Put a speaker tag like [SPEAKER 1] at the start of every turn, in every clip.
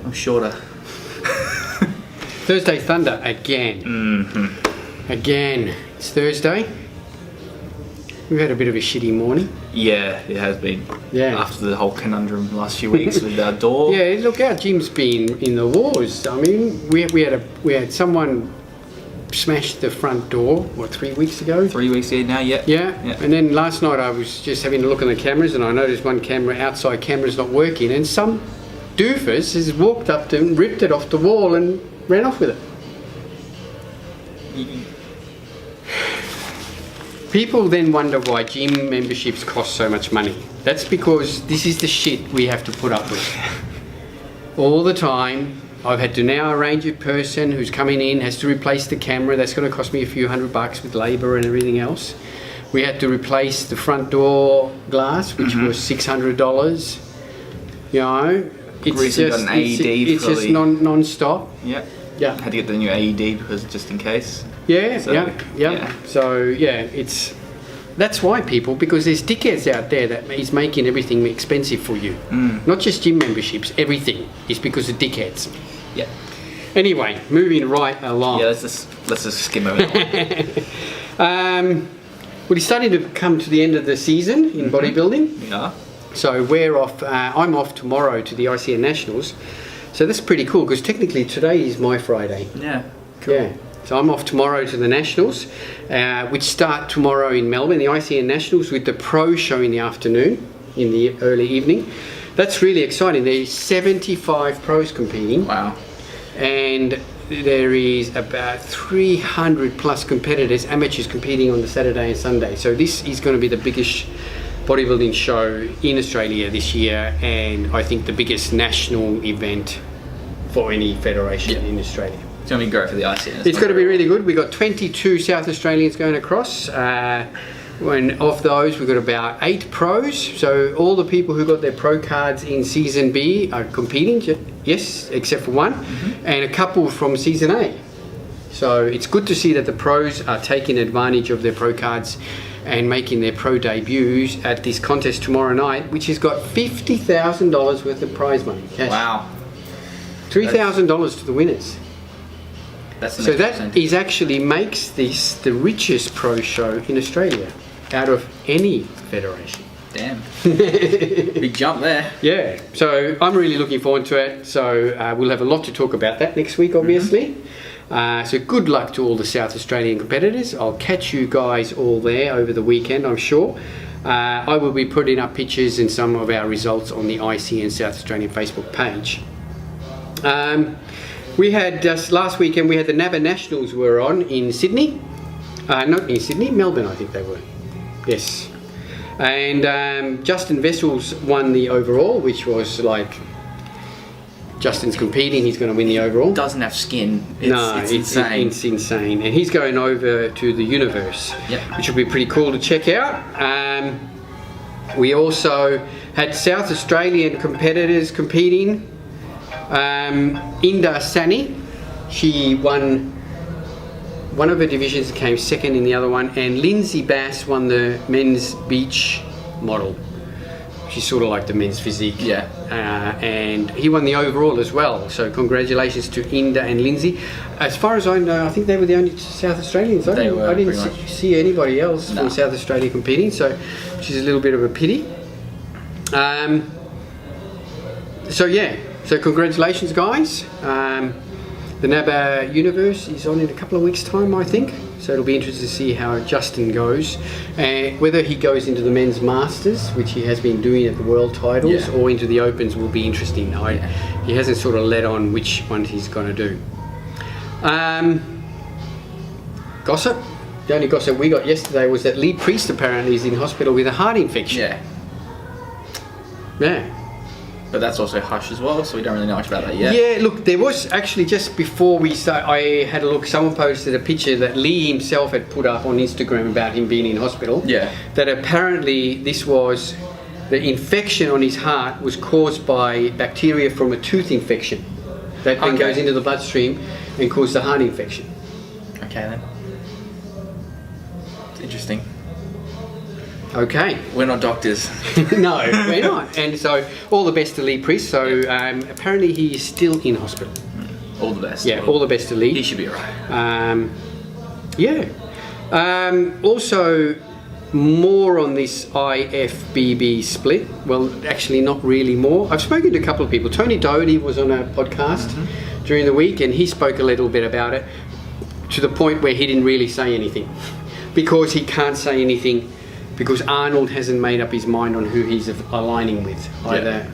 [SPEAKER 1] I'm shorter.
[SPEAKER 2] Thursday Thunder again. Again. It's Thursday. We've had a bit of a shitty morning.
[SPEAKER 1] Yeah, it has been.
[SPEAKER 2] Yeah.
[SPEAKER 1] After the whole conundrum the last few weeks with our door.
[SPEAKER 2] Yeah, look, our gym's been in the wars. I mean, we had someone smash the front door, 3 weeks ago?
[SPEAKER 1] 3 weeks ago now, yeah.
[SPEAKER 2] Yeah. And then last night I was just having a look on the cameras and I noticed one outside camera's not working, and some doofus has walked up to and ripped it off the wall and ran off with it. People then wonder why gym memberships cost so much money. That's because this is the shit we have to put up with. All the time. I've had to now arrange a person who's coming in, has to replace the camera. That's going to cost me a few $100 with labour and everything else. We had to replace the front door glass, which was $600. You know, it's just non-stop.
[SPEAKER 1] Yeah.
[SPEAKER 2] Yeah.
[SPEAKER 1] Had to get the new AED because just in case.
[SPEAKER 2] Yeah. So that's why because there's dickheads out there that is making everything expensive for you. Not just gym memberships, everything is because of dickheads.
[SPEAKER 1] Yeah.
[SPEAKER 2] Anyway, moving right along.
[SPEAKER 1] Yeah, let's just skim over that one.
[SPEAKER 2] We're starting to come to the end of the season in bodybuilding.
[SPEAKER 1] Yeah.
[SPEAKER 2] So we're off. I'm off tomorrow to the ICN Nationals. So that's pretty cool because technically today is my Friday.
[SPEAKER 1] Yeah. Cool.
[SPEAKER 2] Yeah. So I'm off tomorrow to the Nationals, which start tomorrow in Melbourne, the ICN Nationals, with the pro show in the afternoon, in the early evening. That's really exciting. There's 75 pros competing.
[SPEAKER 1] Wow.
[SPEAKER 2] And there is about 300 plus competitors, amateurs competing on the Saturday and Sunday. So this is going to be the biggest bodybuilding show in Australia this year, and I think the biggest national event for any federation in Australia.
[SPEAKER 1] It's going to be great for the ICN.
[SPEAKER 2] It's going to be really good. We've got 22 South Australians going across. And of those, we've got about 8 pros. So all the people who got their pro cards in Season B are competing, yes, except for one, and a couple from Season A. So it's good to see that the pros are taking advantage of their pro cards and making their pro debuts at this contest tomorrow night, which has got $50,000 worth of prize money, cash.
[SPEAKER 1] Wow.
[SPEAKER 2] $3,000 to the winners.
[SPEAKER 1] So
[SPEAKER 2] that is actually makes this the richest pro show in Australia out of any federation.
[SPEAKER 1] Damn. Big jump there.
[SPEAKER 2] Yeah, so I'm really looking forward to it. So we'll have a lot to talk about that next week, obviously. So good luck to all the South Australian competitors. I'll catch you guys all there over the weekend, I'm sure. I will be putting up pictures and some of our results on the ICN South Australian Facebook page. We had just last weekend, we had the NABBA Nationals were on in Sydney. Not in Sydney, Melbourne I think they were. Yes. And Justin Vessels won the overall, which was like, Justin's competing, he's going to win the overall.
[SPEAKER 1] Doesn't have skin.
[SPEAKER 2] It's insane. It's insane. And he's going over to the Universe, which will be pretty cool to check out. We also had South Australian competitors competing. Inda Sani, she won one of her divisions, came second in the other one, and Lindsay Bass won the men's beach model. She's sort of like the men's physique.
[SPEAKER 1] Yeah.
[SPEAKER 2] And he won the overall as well. So congratulations to Inda and Lindsay. As far as I know, I think they were the only South Australians. I didn't see anybody else from South Australia competing, so which is a little bit of a pity. So congratulations, guys. The NABBA Universe is on in a couple of weeks' time, I think. So it'll be interesting to see how Justin goes. Whether he goes into the men's masters, which he has been doing at the world titles, or into the opens will be interesting. He hasn't sort of let on which one he's going to do. Gossip. The only gossip we got yesterday was that Lee Priest apparently is in hospital with a heart infection. Yeah.
[SPEAKER 1] But that's also hush as well, so we don't really know much about that yet. Yeah,
[SPEAKER 2] look, there was actually just before we start, I had a look, someone posted a picture that Lee himself had put up on Instagram about him being in hospital.
[SPEAKER 1] Yeah.
[SPEAKER 2] That apparently the infection on his heart was caused by bacteria from a tooth infection. That then goes into the bloodstream and causes the heart infection.
[SPEAKER 1] Okay then. It's interesting.
[SPEAKER 2] Okay.
[SPEAKER 1] We're not doctors.
[SPEAKER 2] No, we're not. And so, all the best to Lee Priest. So, apparently he is still in hospital.
[SPEAKER 1] All the best.
[SPEAKER 2] Yeah, all the best to Lee.
[SPEAKER 1] He should be alright.
[SPEAKER 2] Yeah. Also, more on this IFBB split. Well, actually, not really more. I've spoken to a couple of people. Tony Doherty was on a podcast during the week, and he spoke a little bit about it, to the point where he didn't really say anything, because he can't say anything because Arnold hasn't made up his mind on who he's aligning with either.
[SPEAKER 1] Yeah.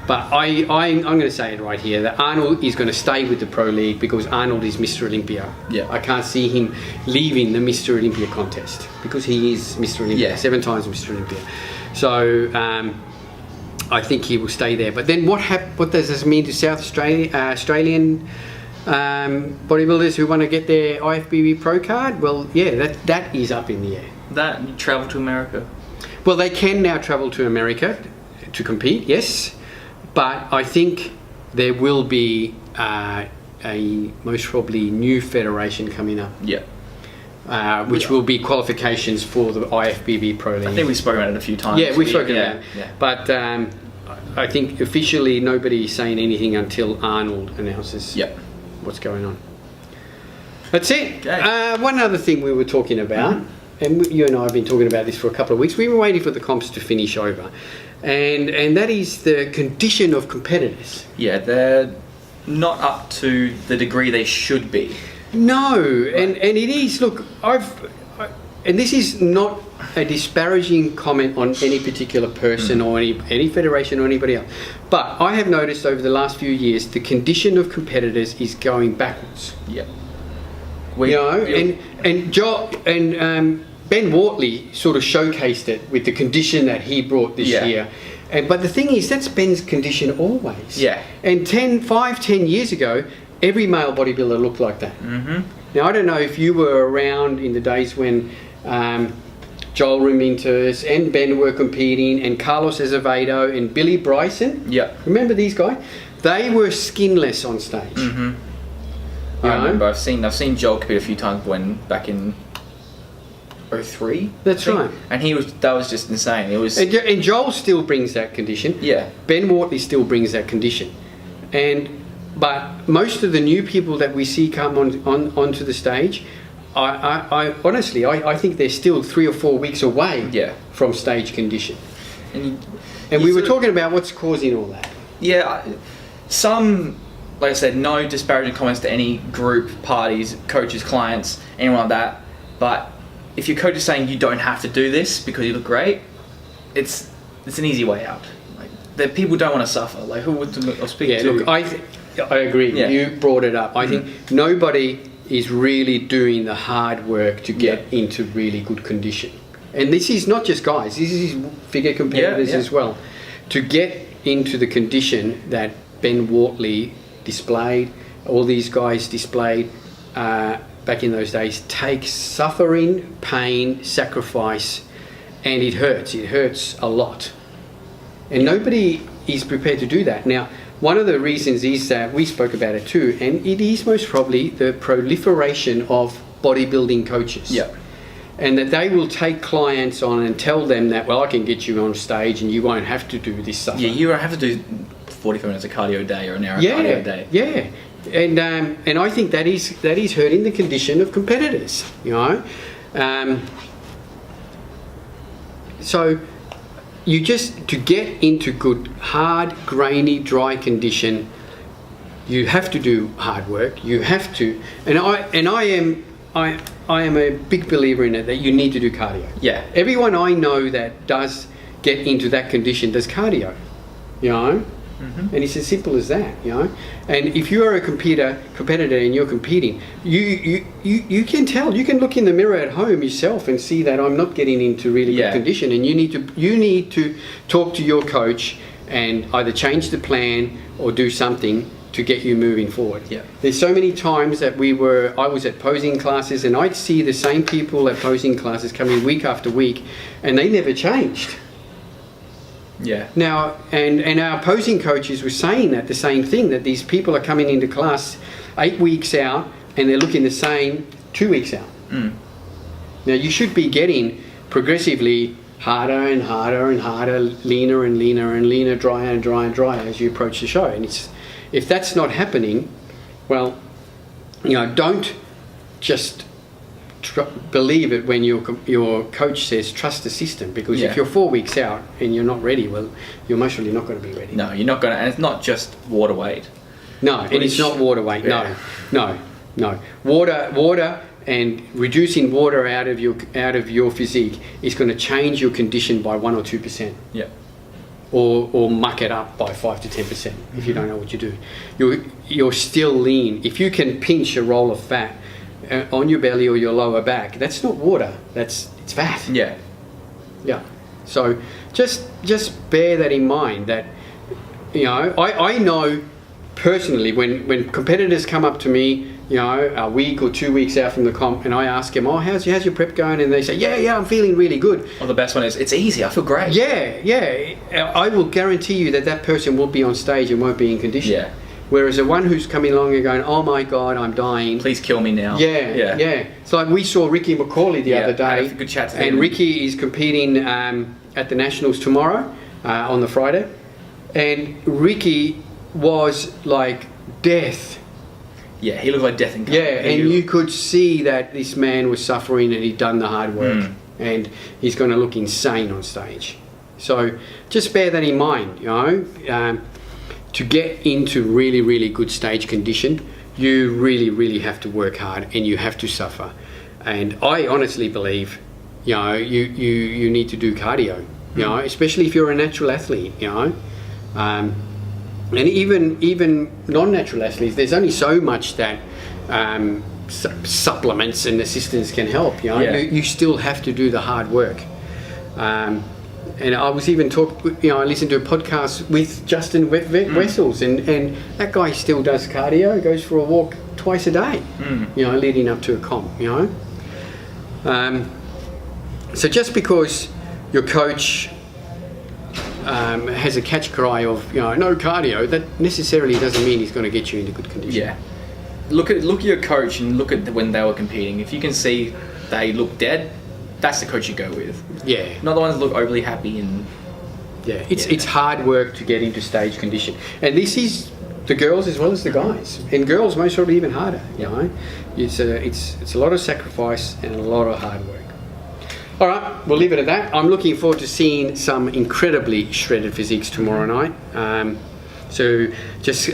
[SPEAKER 2] But I'm going to say it right here, that Arnold is going to stay with the Pro League because Arnold is Mr. Olympia.
[SPEAKER 1] Yeah.
[SPEAKER 2] I can't see him leaving the Mr. Olympia contest, because he is Mr. Olympia,
[SPEAKER 1] Yeah.
[SPEAKER 2] 7 times Mr. Olympia. So I think he will stay there. But then what does this mean to South Australian bodybuilders who want to get their IFBB Pro card? Well, yeah, that is up in the air.
[SPEAKER 1] That, you travel to America.
[SPEAKER 2] Well, they can now travel to America to compete, yes. But I think there will be a most probably new federation coming up.
[SPEAKER 1] Yeah.
[SPEAKER 2] Which will be qualifications for the IFBB Pro League.
[SPEAKER 1] I think we've spoken about it a few times.
[SPEAKER 2] Yeah, we've spoken about it.
[SPEAKER 1] Yeah.
[SPEAKER 2] But I think officially nobody's saying anything until Arnold announces what's going on. That's it.
[SPEAKER 1] Okay.
[SPEAKER 2] One other thing we were talking about, and you and I have been talking about this for a couple of weeks. We were waiting for the comps to finish over. And that is the condition of competitors.
[SPEAKER 1] Yeah, they're not up to the degree they should be.
[SPEAKER 2] No, and it is. Look, and this is not a disparaging comment on any particular person or any federation or anybody else, but I have noticed over the last few years the condition of competitors is going backwards.
[SPEAKER 1] Yeah.
[SPEAKER 2] And Ben Wortley sort of showcased it with the condition that he brought this year. But the thing is, that's Ben's condition always.
[SPEAKER 1] Yeah.
[SPEAKER 2] And 10 years ago, every male bodybuilder looked like that.
[SPEAKER 1] Mm-hmm.
[SPEAKER 2] Now, I don't know if you were around in the days when Joel Ramintos and Ben were competing, and Carlos Azevedo and Billy Bryson.
[SPEAKER 1] Yeah.
[SPEAKER 2] Remember these guys? They were skinless on stage.
[SPEAKER 1] Mm-hmm. I remember. I've seen Joel compete a few times back in 03.
[SPEAKER 2] That's right.
[SPEAKER 1] And that was just insane. It was.
[SPEAKER 2] And Joel still brings that condition.
[SPEAKER 1] Yeah.
[SPEAKER 2] Ben Wortley still brings that condition. But most of the new people that we see come onto the stage, I honestly think they're still 3 or 4 weeks away from stage condition. And we were talking about what's causing all that.
[SPEAKER 1] Yeah, some, like I said, no disparaging comments to any group, parties, coaches, clients, anyone like that. But if your coach is saying you don't have to do this because you look great, it's an easy way out. Like, that people don't want to suffer. Like, who would I speak to?
[SPEAKER 2] Look, I agree.
[SPEAKER 1] Yeah.
[SPEAKER 2] You brought it up. I think nobody is really doing the hard work to get into really good condition. And this is not just guys. This is figure competitors as well. To get into the condition that Ben Wortley displayed, all these guys displayed back in those days, takes suffering, pain, sacrifice, and it hurts. It hurts a lot. And nobody is prepared to do that. Now, one of the reasons is that we spoke about it too, and it is most probably the proliferation of bodybuilding coaches.
[SPEAKER 1] Yeah.
[SPEAKER 2] And that they will take clients on and tell them that, well, I can get you on stage and you won't have to do this stuff.
[SPEAKER 1] Yeah, you don't have to do 45 minutes of cardio a day or an hour of cardio a day.
[SPEAKER 2] Yeah. And I think that is hurting the condition of competitors, you know. So you just, to get into good, hard, grainy, dry condition, you have to do hard work. You have to, and I am a big believer in it, that you need to do cardio.
[SPEAKER 1] Yeah.
[SPEAKER 2] Everyone I know that does get into that condition does cardio, you know. And it's as simple as that, you know. And if you are a competitor and you're competing, you can tell. You can look in the mirror at home yourself and see that I'm not getting into really good condition. And you need to talk to your coach and either change the plan or do something to get you moving forward.
[SPEAKER 1] Yeah.
[SPEAKER 2] There's so many times that I was at posing classes and I'd see the same people at posing classes come in week after week, and they never changed.
[SPEAKER 1] Yeah.
[SPEAKER 2] Now, and our posing coaches were saying that the same thing, that these people are coming into class 8 weeks out and they're looking the same 2 weeks out. Now, you should be getting progressively harder and harder and harder, leaner and leaner and leaner, drier and drier and drier as you approach the show. And if that's not happening, well, don't just believe it when your coach says trust the system, because if you're 4 weeks out and you're not ready, well, you're most probably not going to be ready.
[SPEAKER 1] No, you're not going to, and it's not just water weight.
[SPEAKER 2] No, and it's not water weight. No. Water and reducing water out of your physique is going to change your condition by 1 or 2%.
[SPEAKER 1] Yeah.
[SPEAKER 2] Or muck it up by 5 to 10% if you don't know what you do. You're still lean. If you can pinch a roll of fat on your belly or your lower back, that's not water. It's fat.
[SPEAKER 1] Yeah.
[SPEAKER 2] Yeah. So just bear that in mind. That I know personally when competitors come up to me, a week or 2 weeks out from the comp, and I ask them, how's your prep going? And they say, yeah, I'm feeling really good.
[SPEAKER 1] Well, the best one is, it's easy, I feel great.
[SPEAKER 2] Yeah. I will guarantee you that person will be on stage and won't be in condition.
[SPEAKER 1] Yeah.
[SPEAKER 2] Whereas the one who's coming along and going, oh my God, I'm dying.
[SPEAKER 1] Please kill me now.
[SPEAKER 2] Yeah. It's like we saw Ricky McCauley the other day.
[SPEAKER 1] I had a good chat to him.
[SPEAKER 2] And Ricky is competing at the Nationals tomorrow on the Friday. And Ricky was like death.
[SPEAKER 1] Yeah, he looked like death incarnate.
[SPEAKER 2] Yeah, and you could see that this man was suffering and he'd done the hard work. And he's going to look insane on stage. So just bear that in mind, to get into really, really good stage condition, you really, really have to work hard and you have to suffer. And I honestly believe, you need to do cardio, especially if you're a natural athlete, and even non-natural athletes, there's only so much that supplements and assistance can help. You still have to do the hard work. And I was even I listened to a podcast with Justin Wessels, and that guy still does cardio, goes for a walk twice a day, leading up to a comp, So just because your coach has a catch cry of no cardio, that necessarily doesn't mean he's going to get you into good condition.
[SPEAKER 1] Yeah. Look at your coach and look at when they were competing. If you can see they look dead, that's the coach you go with.
[SPEAKER 2] Yeah.
[SPEAKER 1] Not the ones that look overly happy and.
[SPEAKER 2] Yeah. It's hard work to get into stage condition, and this is the girls as well as the guys, and girls most probably even harder. It's a lot of sacrifice and a lot of hard work. All right, we'll leave it at that. I'm looking forward to seeing some incredibly shredded physiques tomorrow night. So just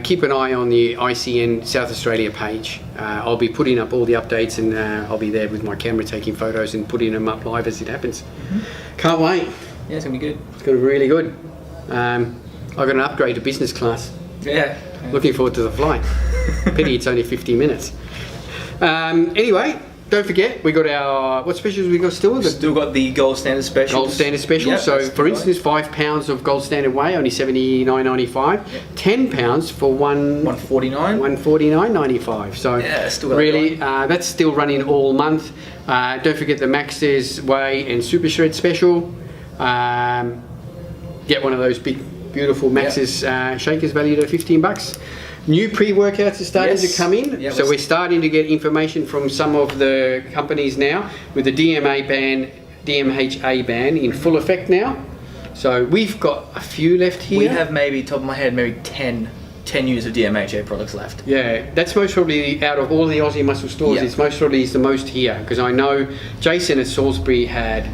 [SPEAKER 2] keep an eye on the ICN South Australia page. I'll be putting up all the updates, and I'll be there with my camera taking photos and putting them up live as it happens. Can't wait.
[SPEAKER 1] Yeah, it's going to be good.
[SPEAKER 2] It's going to be really good. I've got an upgrade to business class.
[SPEAKER 1] Yeah.
[SPEAKER 2] Looking forward to the flight. Pity it's only 50 minutes. Anyway, don't forget, we got our, what specials we got still?
[SPEAKER 1] Still got the gold standard special.
[SPEAKER 2] Gold standard special.
[SPEAKER 1] Yep,
[SPEAKER 2] so for instance, 5 pounds of gold standard whey, only $79.95. Yep. 10 pounds for $149.95. So
[SPEAKER 1] yeah, still got
[SPEAKER 2] really, that's still running all month. Don't forget the Max's whey and Super Shred special. Get one of those big, beautiful Max's shakers valued at $15. New pre-workouts are starting to come in, so we're starting to get information from some of the companies now with the DMHA ban in full effect now. So we've got a few left here.
[SPEAKER 1] We have maybe, top of my head, maybe 10 years of DMHA products left.
[SPEAKER 2] Yeah, that's most probably out of all the Aussie muscle stores, it's most probably the most here, because I know Jason at Salisbury had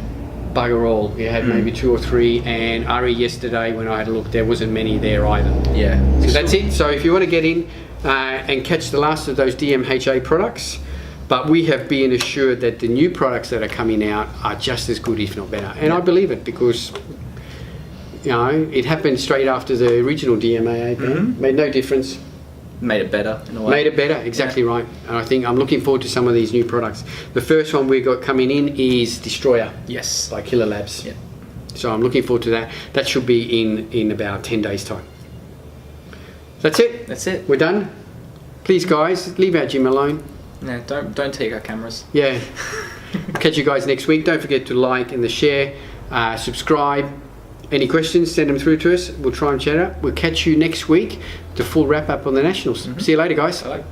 [SPEAKER 2] bugger all. He had maybe 2 or 3, and Ari yesterday when I had a look, there wasn't many there either.
[SPEAKER 1] Yeah.
[SPEAKER 2] So that's it. So if you want to get in and catch the last of those DMHA products, but we have been assured that the new products that are coming out are just as good, if not better. And I believe it, because it happened straight after the original DMHA ban. Made no difference.
[SPEAKER 1] Made it better in a way.
[SPEAKER 2] Made it better, exactly right. And I think I'm looking forward to some of these new products. The first one we got coming in is Destroyer.
[SPEAKER 1] Yes.
[SPEAKER 2] By Killer Labs.
[SPEAKER 1] Yeah.
[SPEAKER 2] So I'm looking forward to that. That should be in about 10 days' time. That's it.
[SPEAKER 1] That's it.
[SPEAKER 2] We're done. Please, guys, leave our gym alone.
[SPEAKER 1] No, don't take our cameras.
[SPEAKER 2] Yeah. Catch you guys next week. Don't forget to like and share, subscribe. Any questions, send them through to us. We'll try and chat up. We'll catch you next week. The full wrap up on the Nationals. See you later, guys.
[SPEAKER 1] Bye.